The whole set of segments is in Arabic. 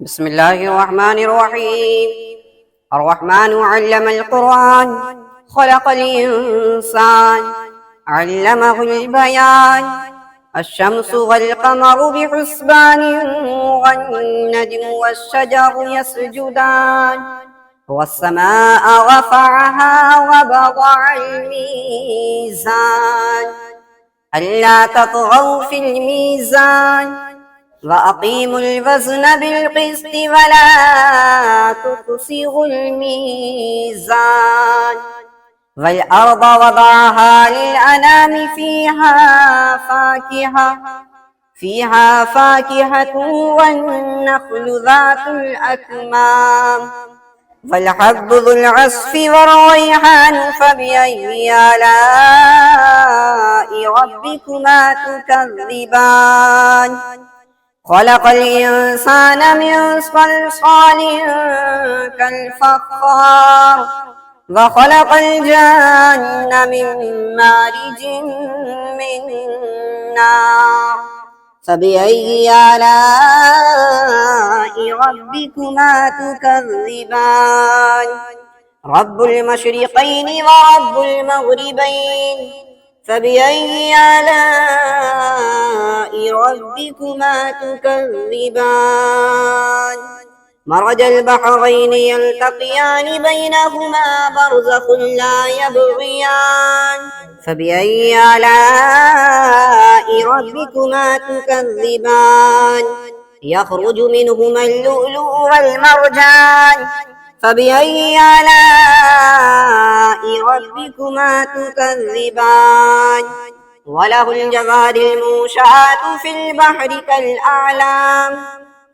بسم الله الرحمن الرحيم. الرحمن علم القرآن، خلق الإنسان، علمه البيان. الشمس والقمر بحسبان، والنجم والشجر يسجدان. والسماء رفعها ووضع الميزان، ألا تطغوا في الميزان، وأقيموا الوزن بالقسط ولا تخسروا الميزان. والأرض وضعها للأنام، فيها فاكهة والنخل ذات الأكمام، والحب ذو العصف والريحان. فبأي آلاء ربكما تكذبان؟ خلق الإنسان من صلصال كالفخار، وخلق الجن من مارج من نار. فبأي آلاء ربكما تكذبان؟ رب المشرقين ورب المغربين، فبأي آلاء ربكما تكذبان؟ مرج البحرين يلتقيان، بينهما برزخ لا يبغيان. فبأي آلاء ربكما تكذبان؟ يخرج منهما اللؤلؤ والمرجان. فبأي آلاء ربكما تكذبان؟ وله الجوار المنشآت في البحر كالأعلام.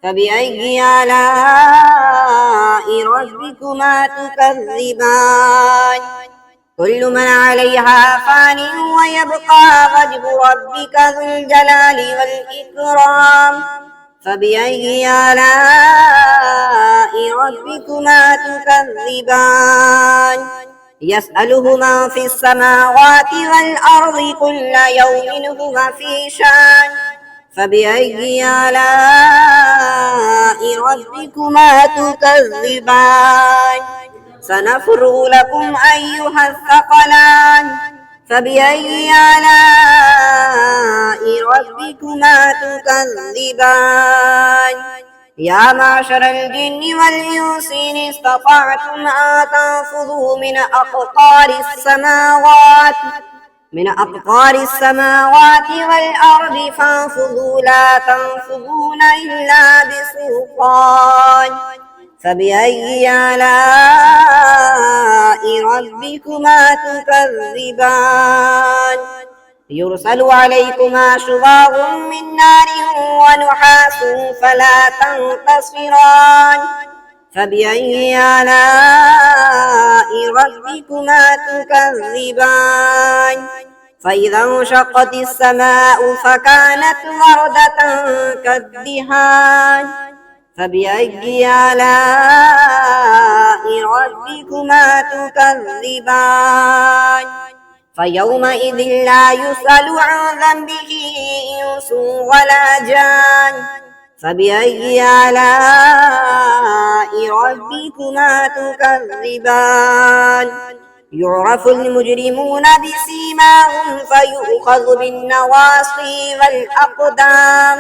فبأي آلاء ربكما تكذبان؟ كل من عليها فان، ويبقى وجه ربك ذو الجلال والإكرام. فبأي آلاء ربكما تكذبان؟ يسأله من في السماوات والأرض، كل يوم هو في شان. فبأي آلاء ربكما تكذبان؟ سنفرغ لكم أيها الثقلان. فبأي آلاء ربكما تكذبان؟ يا معشر الجن والإنس إن استطعتم أن تنفذوا من أقطار السماوات والأرض فانفذوا، لا تنفذون إلا بسلطان. فبأي آلاء ربكما تكذبان؟ يرسل عليكما شواظ من نار ونحاس فلا تنتصران. فبأي آلاء ربكما تكذبان؟ فإذا انشقت السماء فكانت وردة كالدهان. فبأي آلاء ربكما تكذبان؟ فيومئذ لا يسأل عن ذنبه إنس ولا جان. فبأي آلاء ربكما تكذبان؟ يعرف المجرمون بسيماهم، فيؤخذ بالنواصي والأقدام.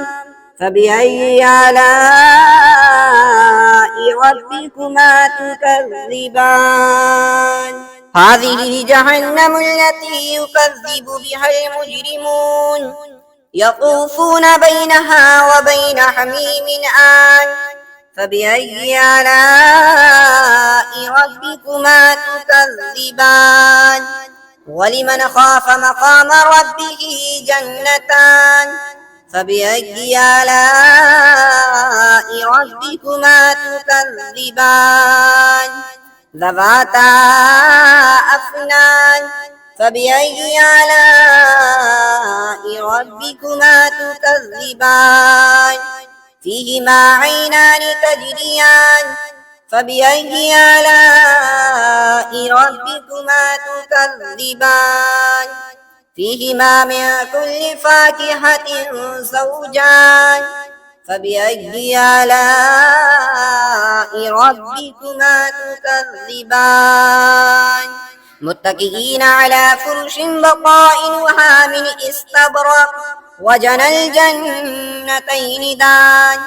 فبأي آلاء ربكما تكذبان؟ هذه جهنم التي يكذب بها المجرمون، يطوفون بينها وبين حميم آن. فبأي آلاء ربكما تكذبان؟ ولمن خاف مقام ربه جنتان. فبأي آلاء ربكما تكذبان؟ ذواتا أفنان. فبأي آلاء ربكما تكذبان؟ فيهما عينان تجريان. فبأي آلاء ربكما تكذبان؟ فيهما من كل فاكهة زوجان. فبأي آلاء ربكما تكذبان متكئين على فرش بطائنها من استبرق وجنى الجنتين دان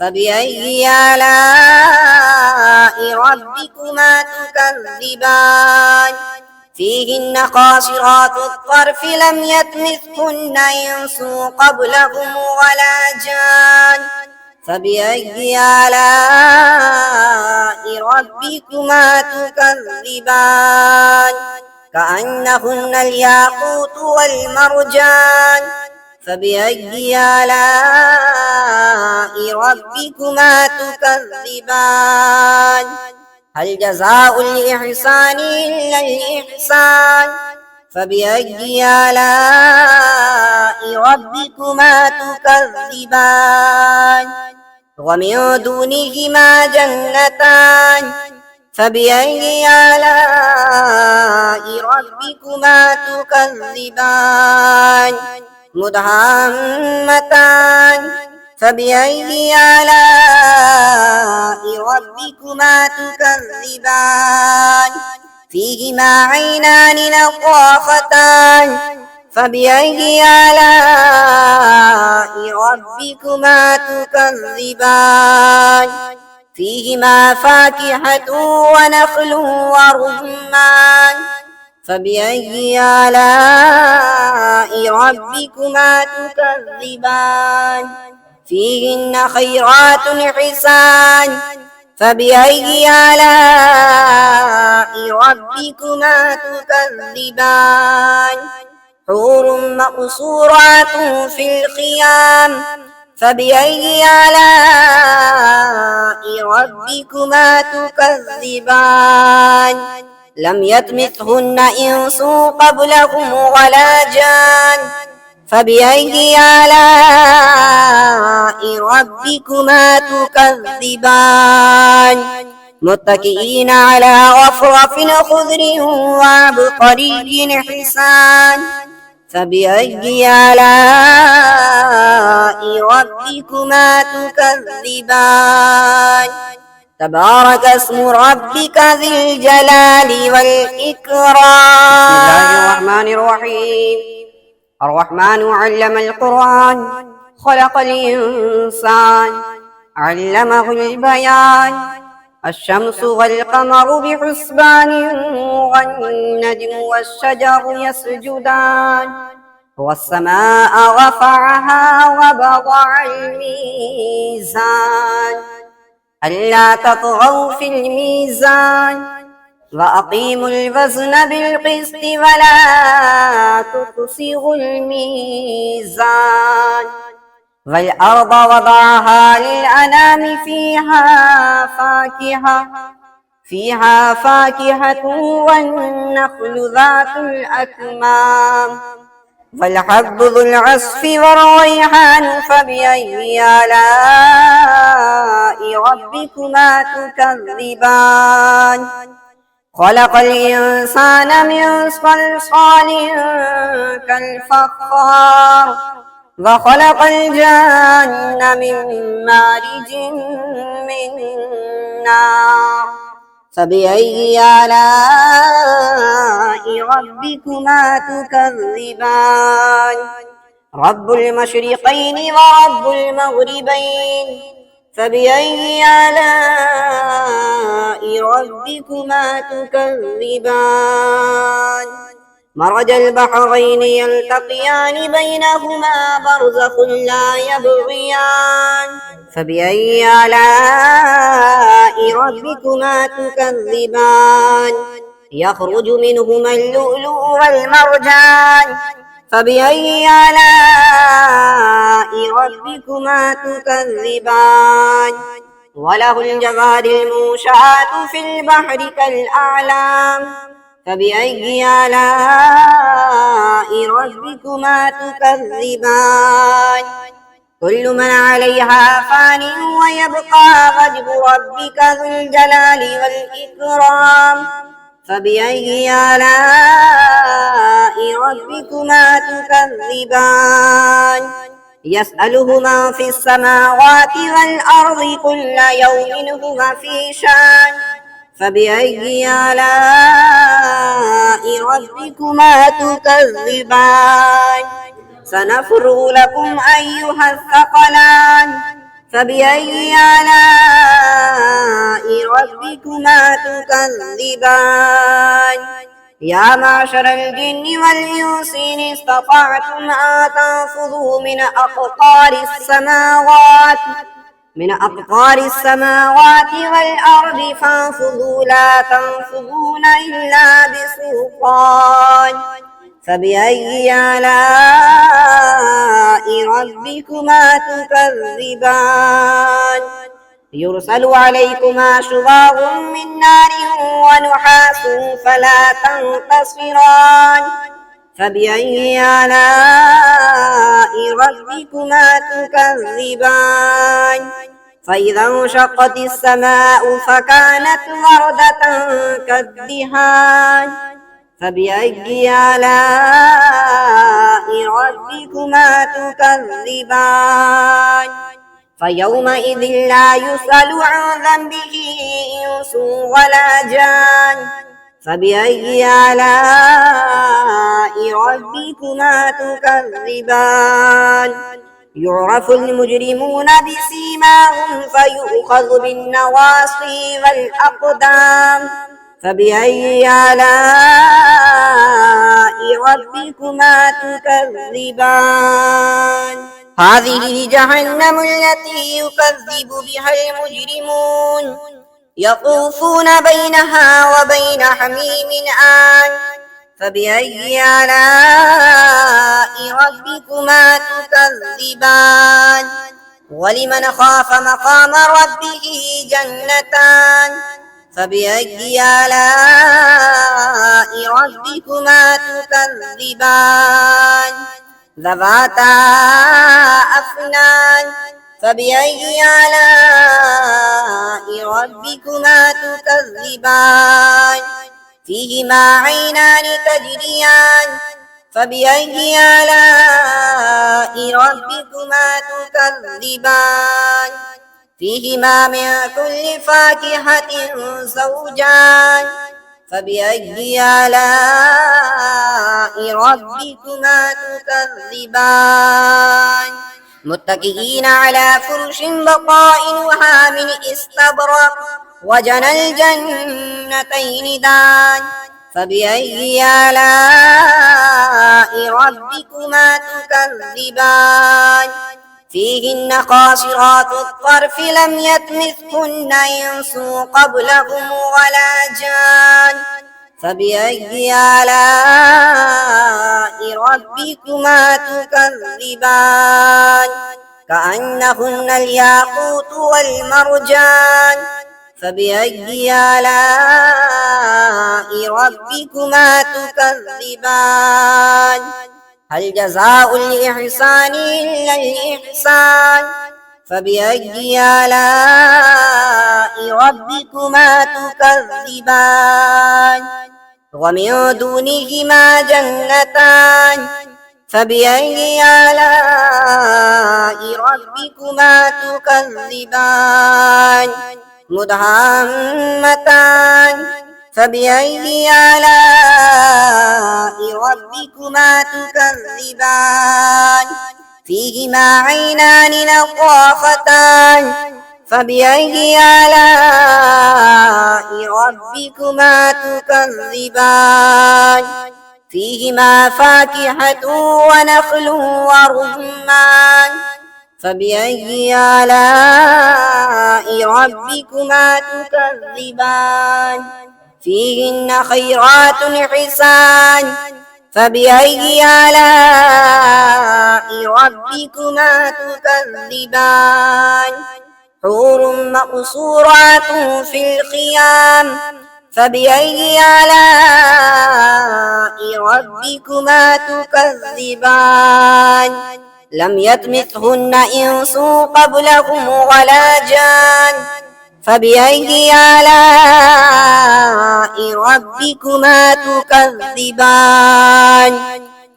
فبأي آلاء ربكما تكذبان فيهن قاصرات الطرف لم يطمثهن إنس قبلهم ولا جان فبأي آلاء ربكما تكذبان كأنهن الياقوت والمرجان فبأي آلاء ربكما تكذبان هل جزاء الإحسان إلا الإحسان فبأي آلاء ربكما تكذبان ومن دونهما جنتان فبأي آلاء ربكما تكذبان مدهامتان فبأي آلاء ربكما تكذبان فيهما عينان نضاختان فبأي آلاء ربكما تكذبان فيهما فاكهة ونخل ورمان فبأي آلاء ربكما تكذبان فيهن خيرات حسان فبأي آلاء ربكما تكذبان حور مقصورات في الخيام فبأي آلاء ربكما تكذبان لم يطمثهن إنس قبلهم ولا جان فبأي آلاء ربكما تكذبان متكئين على رفرف خضر وعبقري حسان فبأي آلاء ربكما تكذبان تبارك اسم ربك ذي الجلال والإكرام بسم الله الرحمن الرحيم الرحمن علم القرآن خلق الإنسان علمه البيان الشمس والقمر بحسبان والنجم والشجر يسجدان والسماء رفعها ووضع الميزان ألا تطغوا في الميزان وأقيموا الوزن بالقسط ولا تخسروا الميزان والأرض وضعها للأنام فيها فاكهة والنخل ذات الأكمام والحب ذو العصف والريحان فبأي آلاء ربكما تكذبان خلق الإنسان من صلصال كالفخار وخلق الجن من مارج من نار فبأي آلاء ربكما تكذبان رب المشرقين ورب المغربين فبأي آلاء ربكما تكذبان مرج البحرين يلتقيان بينهما برزخ لا يبغيان فبأي آلاء ربكما تكذبان يخرج منهما اللؤلؤ والمرجان فبأي آلاء ربكما تكذبان وله الجوار المنشآت في البحر كالأعلام فبأي آلاء ربكما تكذبان كل من عليها فان ويبقى وجه ربك ذو الجلال والإكرام فبأي آلاء ربكما تكذبان يسأله من في السماوات والأرض كل يوم هو في شان فبأي آلاء ربكما تكذبان سنفرغ لكم أيها الثقلان فبأي آلاء ربكما تكذبان يا معشر الجن والإنس إن استطعتم أن تنفذوا من أقطار السماوات والأرض فانفذوا لا تنفذون إلا بسلطان فبأي آلاء ربكما تكذبان يرسل عليكما شواظ من نار ونحاس فلا تنتصران فبأي آلاء ربكما تكذبان فإذا انشقت السماء فكانت وردة كالدهان فبأي آلاء ربكما تكذبان فيومئذ لا يسأل عن ذنبه إنس ولا جان فبأي آلاء ربكما تكذبان يعرف المجرمون بسيماهم فيؤخذ بالنواصي والأقدام فبأي آلاء ربكما تكذبان هذه جهنم التي يكذب بها المجرمون يطوفون بينها وبين حميم آن فبأي آلاء ربكما تكذبان ولمن خاف مقام ربه جنتان فبأي آلاء ربكما تكذبان ذواتا أفنان فبأي آلاء ربكما تكذبان فيهما عينان تجريان فبأي آلاء ربكما تكذبان فيهما من كل فاكهة زوجان فبأي آلاء ربكما تكذبان متكئين على فرش بطائنها من استبرق وجنى الجنتين دان فبأي آلاء ربكما تكذبان فيهن قاصرات الطرف لم يطمثهن إنس قبلهم ولا جان فبأي آلاء ربكما تكذبان كأنهن الياقوت والمرجان فبأي آلاء ربكما تكذبان هل جزاء الإحسان إلا الإحسان فبأي آلاء ربكما تكذبان ومن دونهما جنتان فبأي آلاء ربكما تكذبان مدهامتان فبأي آلاء ربكما تكذبان فيهما عينان نضاختان فبأي آلاء ربكما تكذبان فيهما فاكهة ونخل ورمان فبأي آلاء ربكما تكذبان فيهن خيرات حسان فبأي آلاء ربكما تكذبان حور مقصورات في الخيام فبأي آلاء ربكما تكذبان لم يطمثهن إنس قبلهم ولا جان فبأي آلاء ربكما تكذبان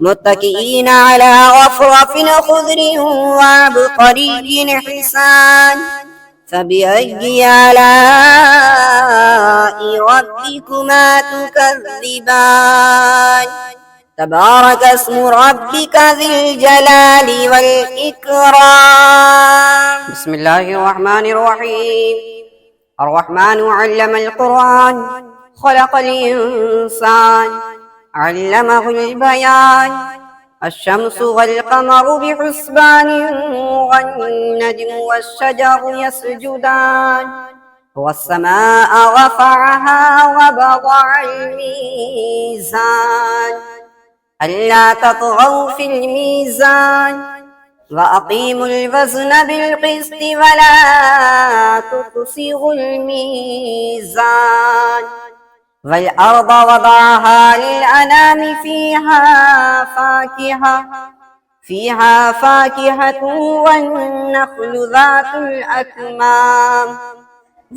متكئين على رفرف خضر وعبقري حسان فبأي آلاء ربكما تكذبان تبارك اسم ربك ذي الجلال والإكرام. بسم الله الرحمن الرحيم. الرحمن علم القرآن خلق الإنسان علمه البيان الشمس والقمر بحسبان والنجم والشجر يسجدان والسماء رفعها ووضع الميزان ألا تطغوا في الميزان وأقيموا الوزن بالقسط ولا تخسروا الميزان والأرض وضعها للأنام فيها فاكهة والنخل ذات الأكمام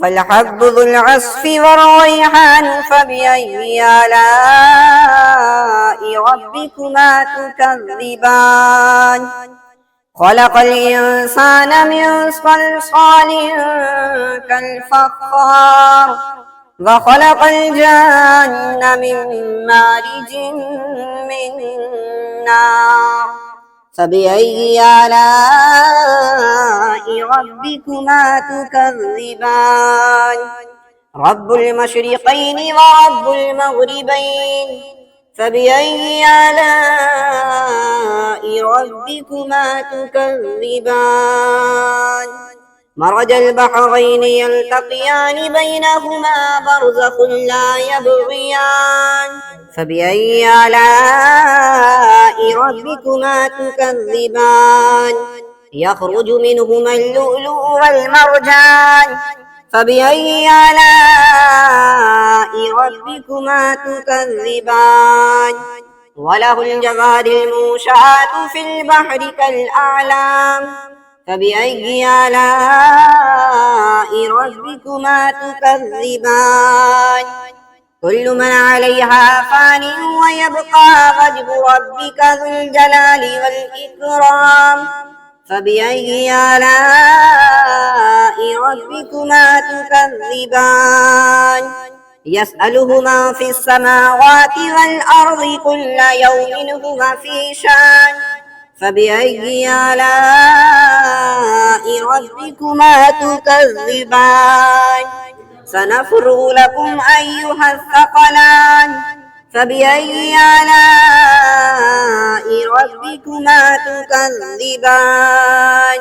والحب ذو العصف والريحان فبأي آلاء ربكما تكذبان خلق الإنسان من صلصال كالفخار وخلق الجن من مارج من نار فبأي آلاء ربكما تكذبان رب المشرقين ورب المغربين فبأي آلاء ربكما تكذبان مرج البحرين يلتقيان بينهما برزخ لا يبغيان فبأي آلاء ربكما تكذبان يخرج منهما اللؤلؤ والمرجان فبأي آلاء ربكما تكذبان وله الجوار المنشآت في البحر كالأعلام فبأي آلاء ربكما تكذبان كل من عليها فان ويبقى وجه ربك ذو الجلال والإكرام فبأي آلاء ربكما تكذبان يسأله من في السماوات والأرض كل يوم هو في شان فبأي آلاء ربكما تكذبان سنفرغ لكم أيها الثقلان فبأي آلاء ربكما تكذبان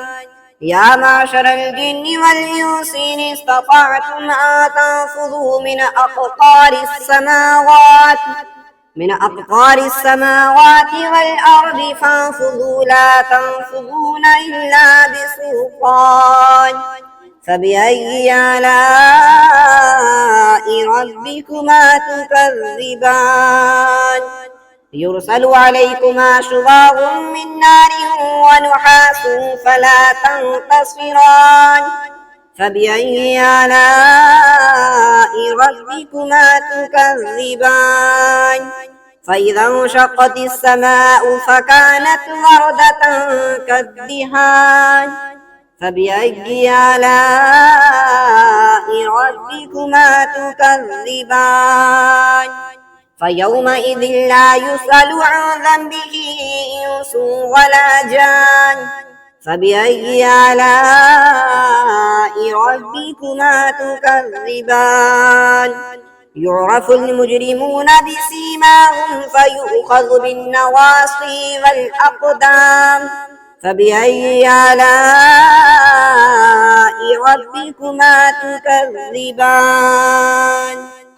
يا معشر الجن والإنس إن استطعتم أن تنفذوا من أقطار السماوات والأرض فانفذوا لا تنفذون إلا بسلطان فبأي آلاء ربكما تكذبان يرسل عليكما شواظ من نار ونحاس فلا تنتصران فبأي آلاء ربكما تكذبان فإذا انشقت السماء فكانت وردة كالدهان فبأي آلاء ربكما تكذبان فيومئذ لا يسأل عن ذنبه إنس ولا جان فبأي آلاء ربكما تكذبان يعرف المجرمون بسيماهم فيؤخذ بالنواصي والأقدام فبأي آلاء ربكما تكذبان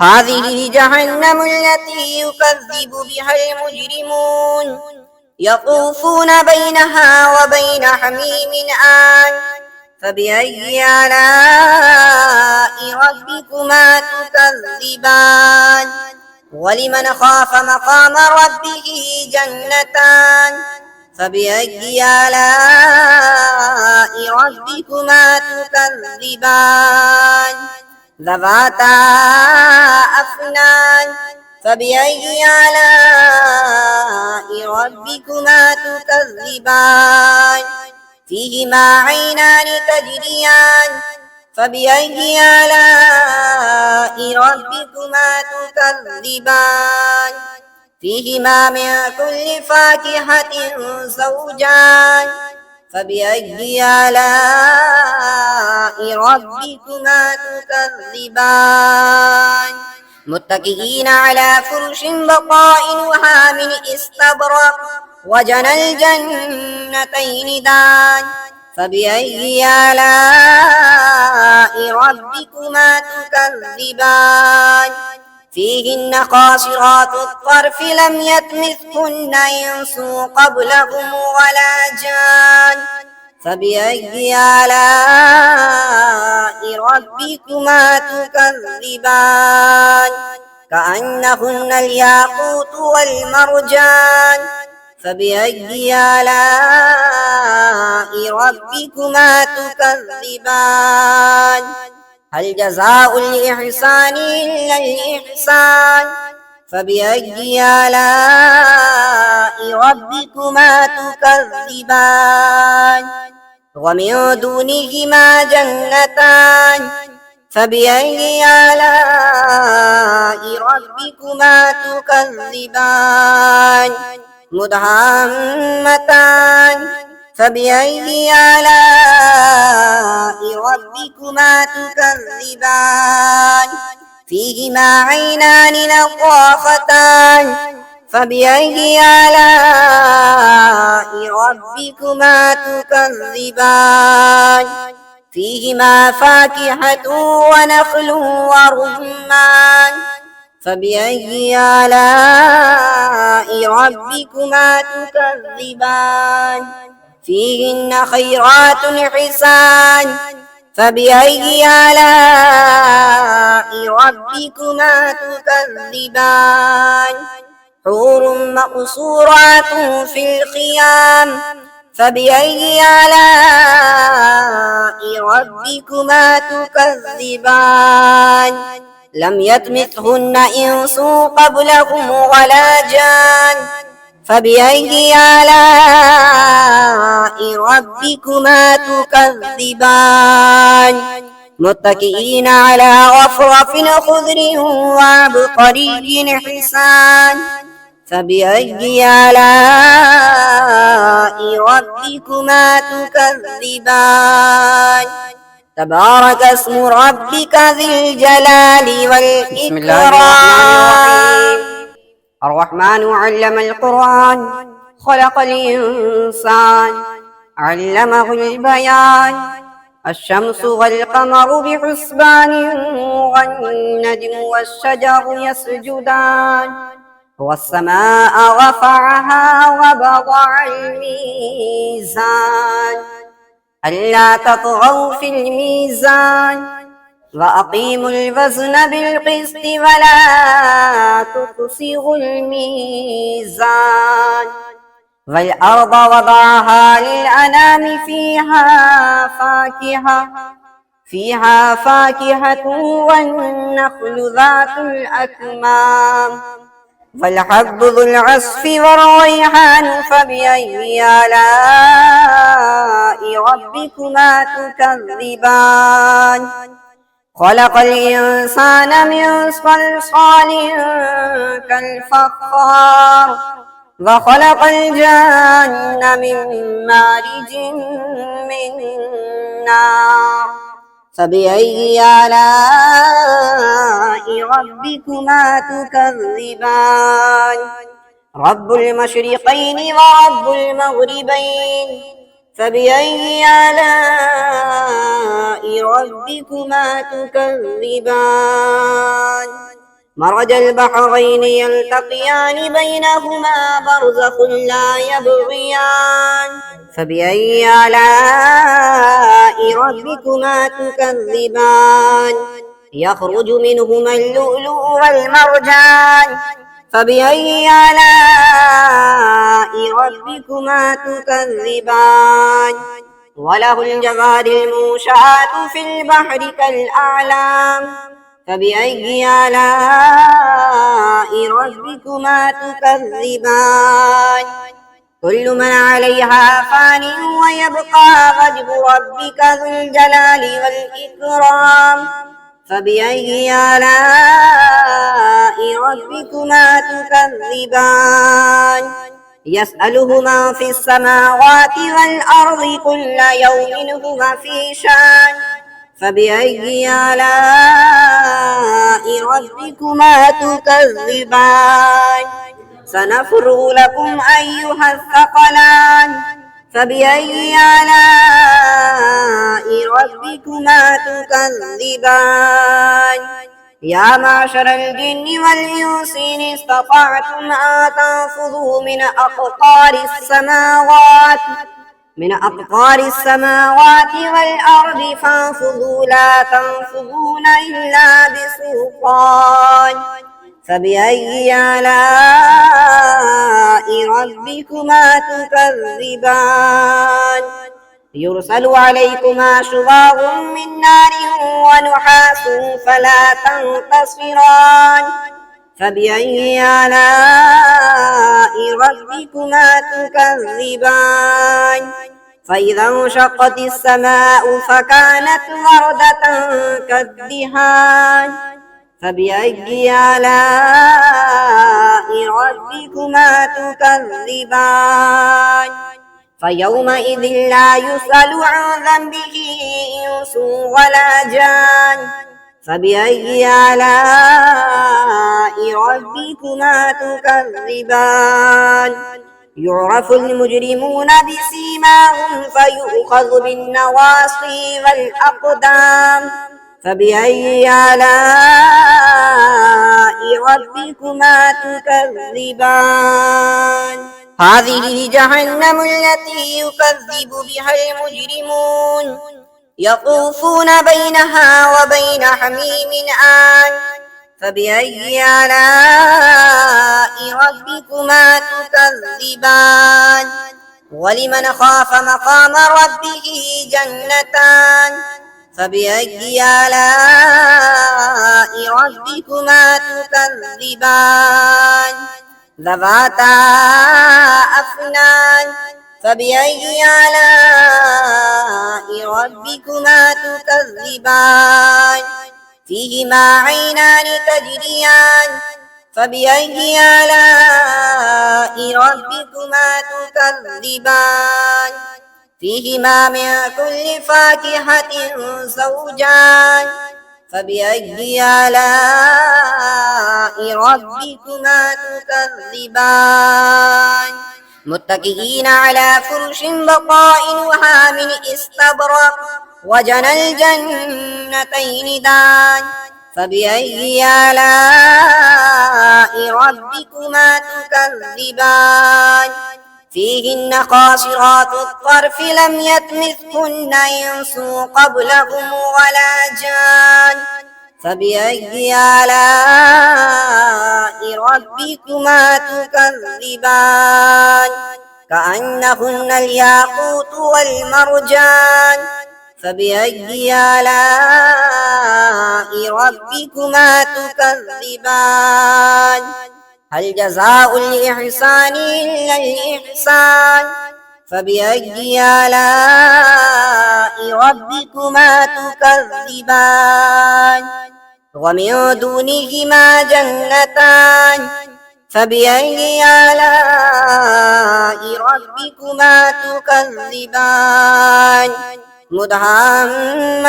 هذه جهنم التي يكذب بها المجرمون يطوفون بينها وبين حميم آن فبأي آلاء ربكما تكذبان ولمن خاف مقام ربه جنتان فبأي آلاء ربكما تكذبان ذواتا أفنان فبأي آلاء ربكما تكذبان فيهما عينان تجريان فبأي آلاء ربكما تكذبان فيهما من كل فاكهة زوجان فبأي آلاء ربكما تكذبان متكئين على فرش بطائنها من استبرق وجنى الجنتين دان فبأي آلاء ربكما تكذبان فيهن قاصرات الطرف لم يطمثهن إنس قبلهم ولا جان فبأي آلاء ربكما تكذبان كأنهن الياقوت والمرجان فبأي آلاء ربكما تكذبان هل جزاء الإحسان إلا الإحسان فبأي آلاء ربكما تكذبان ومن دونهما جنتان فبأي آلاء ربكما تكذبان مدهامتان فبأي آلاء ربكما تكذبان فيهما عينان نضاختان فبأي آلاء ربكما تكذبان فيهما فاكهة ونخل ورمان فبأي آلاء ربكما تكذبان فيهن خيرات حسان فبأي آلاء ربكما تكذبان حور مقصورات في الخيام فبأي آلاء ربكما تكذبان لم يطمثهن إنس قبلهم ولا جان فبأي آلاء ربكما تكذبان متكئين على رفرف خضر وعبقري حسان فبأي آلاء ربكما تكذبان تبارك اسم ربك ذي الجلال والإكرام. بسم الله الرحمن الرحيم. الرحمن علم القرآن خلق الإنسان علمه البيان الشمس والقمر بحسبان والنجم والشجر يسجدان والسماء رفعها ووضع الميزان ألا تطغوا في الميزان وأقيموا الوزن بالقسط ولا تخسروا الميزان والأرض وضعها للأنام فيها فاكهة والنخل ذات الأكمام والحب ذو العصف والريحان فبأي آلاء ربكما تكذبان خلق الإنسان من صلصال كالفخار وخلق الجن من مارج من نار فبأي آلاء ربكما تكذبان رب المشرقين ورب المغربين فبأي آلاء ربكما تكذبان مرج البحرين يلتقيان بينهما برزخ لا يبغيان فبأي آلاء ربكما تكذبان يخرج منهما اللؤلؤ والمرجان فبأي آلاء ربكما تكذبان وله الجوار المنشآت في البحر كالأعلام فبأي آلاء ربكما تكذبان كل من عليها فان ويبقى وجه ربك ذو الجلال والإكرام فبأي آلاء ربكما تكذبان يسأله من في السماوات والأرض كل يوم هو في شان فبأي آلاء ربكما تكذبان سنفرغ لكم أيها الثقلان فبأي آلاء ربكما تكذبان يا معشر الجن والإنس إن استطعتم أن تنفذوا من أقطار السماوات والأرض فانفذوا لا تنفذون إلا بسلطان فبأي آلاء ربكما تكذبان يرسل عليكما شواظ من نار ونحاس فلا تنتصران فبأي آلاء ربكما تكذبان فإذا انشقت السماء فكانت وردة كالدهان فبأي آلاء ربكما تكذبان فيومئذ لا يسأل عن ذنبه إنس ولا جان فبأي آلاء ربكما تكذبان يعرف المجرمون بسيماهم فيؤخذ بالنواصي والأقدام فبأي آلاء ربكما تكذبان هذه جهنم التي يكذب بها المجرمون يطوفون بينها وبين حميم آن فبأي آلاء ربكما تكذبان ولمن خاف مقام ربه جنتان فبأي آلاء ربكما تكذبان ذواتا أفنان فبأي آلاء ربكما تكذبان فيهما عينان تجريان فبأي آلاء ربكما تكذبان فيهما من كل فاكهة زوجان فبأي آلاء ربكما تكذبان متكئين على فرش بطائنها من استبرق وجنى الجنتين دان فبأي آلاء ربكما تكذبان فيهن قاصرات الطرف لم يطمثهن إنس قبلهم ولا جان فبأي آلاء ربكما تكذبان كأنهن الياقوت والمرجان فبأي آلاء ربكما تكذبان هل جزاء الإحسان إلا الإحسان فبأي آلاء ربكما تكذبان ومن دونهما جنتان فبأي آلاء ربكما تكذبان مدهامتان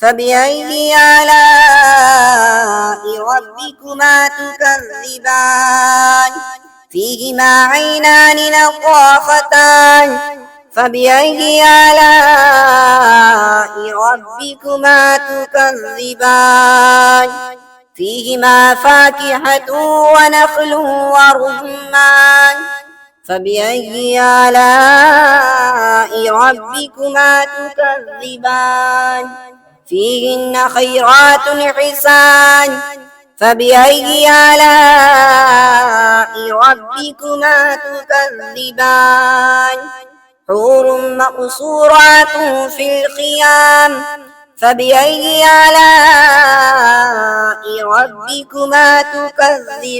فبأي آلاء ربكما تكذبان فيهما عينان نضاختان فبأي آلاء ربكما تكذبان فيهما فاكهة ونخل ورمان فبأي آلاء ربكما تكذبان فيهن خيرات حسان فبأي آلاء ربكما تكذبان حور مقصورات في الخيام فبأي آلاء ربكما تكذبان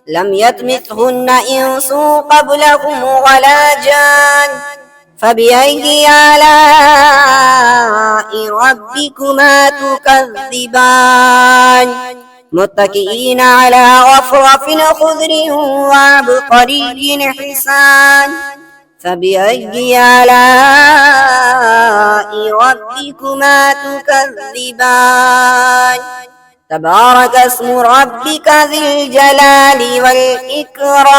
لم يطمثهن إنس قبلهم ولا جان فبأي آلاء ربكما تكذبان متكئين على رفرف خضر وعبقري حسان فبأي آلاء ربكما تكذبان تبارك اسم ربك ذي الجلال والإكرام.